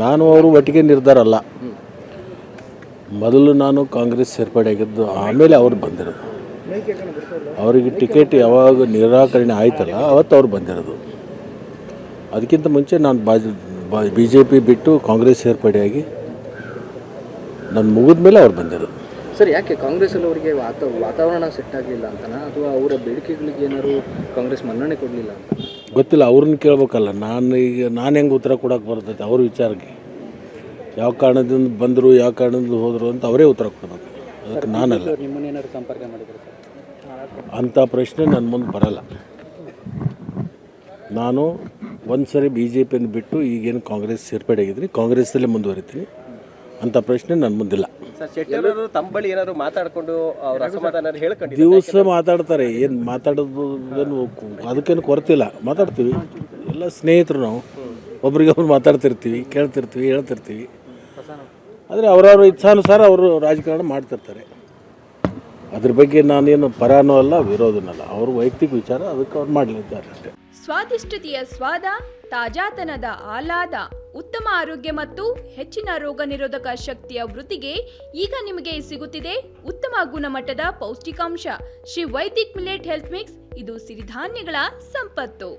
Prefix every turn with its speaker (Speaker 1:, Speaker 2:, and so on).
Speaker 1: ನಾನು ಅವರು ಒಟ್ಟಿಗೆ ನಿರ್ಧಾರ ಅಲ್ಲ. ಮೊದಲು ನಾನು ಕಾಂಗ್ರೆಸ್ ಸೇರ್ಪಡೆಯಾಗಿದ್ದು, ಆಮೇಲೆ ಅವ್ರು ಬಂದಿರೋದು. ಅವರಿಗೆ ಟಿಕೆಟ್ ಯಾವಾಗ ನಿರಾಕರಣೆ ಆಯ್ತಲ್ಲ ಅವತ್ತು ಅವ್ರು ಬಂದಿರೋದು. ಅದಕ್ಕಿಂತ ಮುಂಚೆ ನಾನು BJP ಬಿಟ್ಟು ಕಾಂಗ್ರೆಸ್ ಸೇರ್ಪಡೆಯಾಗಿ ನಾನು ಮುಗಿದ ಮೇಲೆ ಅವ್ರು ಬಂದಿರೋದು.
Speaker 2: ಸರ್, ಯಾಕೆ ಕಾಂಗ್ರೆಸ್ಸಲ್ಲಿ ಅವರಿಗೆ ವಾತಾವರಣ ಸೆಟ್ ಆಗಲಿಲ್ಲ ಅಂತನಾ, ಅಥವಾ ಅವರ ಬೇಡಿಕೆಗಳಿಗೆ ಏನಾದ್ರು ಕಾಂಗ್ರೆಸ್ ಮನ್ನಣೆ ಕೊಡಲಿಲ್ಲ ಅಂತ?
Speaker 1: ಗೊತ್ತಿಲ್ಲ, ಅವ್ರನ್ನ ಕೇಳಬೇಕಲ್ಲ. ನಾನು ಹೆಂಗೆ ಉತ್ತರ ಕೊಡೋಕೆ ಬರ್ತೈತೆ ಅವ್ರ ವಿಚಾರಕ್ಕೆ? ಯಾವ ಕಾರಣದಿಂದ ಬಂದರು, ಯಾವ ಕಾರಣದಿಂದ ಹೋದರು ಅಂತ ಅವರೇ ಉತ್ತರ ಕೊಡಬೇಕು. ಅದಕ್ಕೆ ನಾನಲ್ಲ.
Speaker 2: ನಿಮ್ಮನ್ನೇನಾದ್ರು ಸಂಪರ್ಕ ಮಾಡಿದ್ರು ಸರ್?
Speaker 1: ಅಂಥ ಪ್ರಶ್ನೆ ನನ್ನ ಮುಂದೆ ಬರಲ್ಲ. ನಾನು ಒಂದು ಸರಿ BJPಯನ್ನು ಬಿಟ್ಟು ಈಗೇನು ಕಾಂಗ್ರೆಸ್ ಸೇರ್ಪಡೆ ಆಗಿದ್ದೀನಿ, ಕಾಂಗ್ರೆಸ್ಸಲ್ಲೇ ಮುಂದುವರಿತೀನಿ. ಅಂಥ ಪ್ರಶ್ನೆ ನನ್ನ ಮುಂದಿಲ್ಲ.
Speaker 3: ತಮ್ಮ ಬಳಿ ಏನಾದ್ರು ಮಾತಾಡಿಕೊಂಡು ಅವ್ರ ಅಸಮಾಧಾನ ಹೇಳ್ಕೊಂಡು
Speaker 1: ದಿವಸ ಮಾತಾಡ್ತಾರೆ. ಏನು ಮಾತಾಡೋದು ಏನು ಅದಕ್ಕೇನು ಕೊರತಿಲ್ಲ, ಮಾತಾಡ್ತೀವಿ. ಎಲ್ಲ ಸ್ನೇಹಿತರು ನಾವು, ಒಬ್ರಿಗೊಬ್ರು ಮಾತಾಡ್ತಿರ್ತೀವಿ, ಕೇಳ್ತಿರ್ತೀವಿ, ಹೇಳ್ತಿರ್ತೀವಿ. ಆದರೆ ಅವರವ್ರ ಇಚ್ಛಾನುಸಾರ ಅವರು ರಾಜಕಾರಣ ಮಾಡ್ತಿರ್ತಾರೆ. ಅದ್ರ ಬಗ್ಗೆ ನಾನೇನು ಪರನೂ ಅಲ್ಲ, ವಿರೋಧನೂ ಅಲ್ಲ. ಅವ್ರ ವೈಯಕ್ತಿಕ ವಿಚಾರ, ಅದಕ್ಕೆ ಅವ್ರು ಮಾಡಲಿದ್ದಾರೆ ಅಷ್ಟೇ.
Speaker 4: ಸ್ವಾದಿಷ್ಟತೆಯ ಸ್ವಾದ, ತಾಜಾತನದ ಆಹ್ಲಾದ, ಉತ್ತಮ ಆರೋಗ್ಯ ಮತ್ತು ಹೆಚ್ಚಿನ ರೋಗ ನಿರೋಧಕ ಶಕ್ತಿಯ ವೃದ್ಧಿಗೆ ಈಗ ನಿಮಗೆ ಸಿಗುತ್ತಿದೆ ಉತ್ತಮ ಗುಣಮಟ್ಟದ ಪೌಷ್ಟಿಕಾಂಶ. Shri Vaidik millet health mix. ಇದು ಸಿರಿಧಾನ್ಯಗಳ ಸಂಪತ್ತು.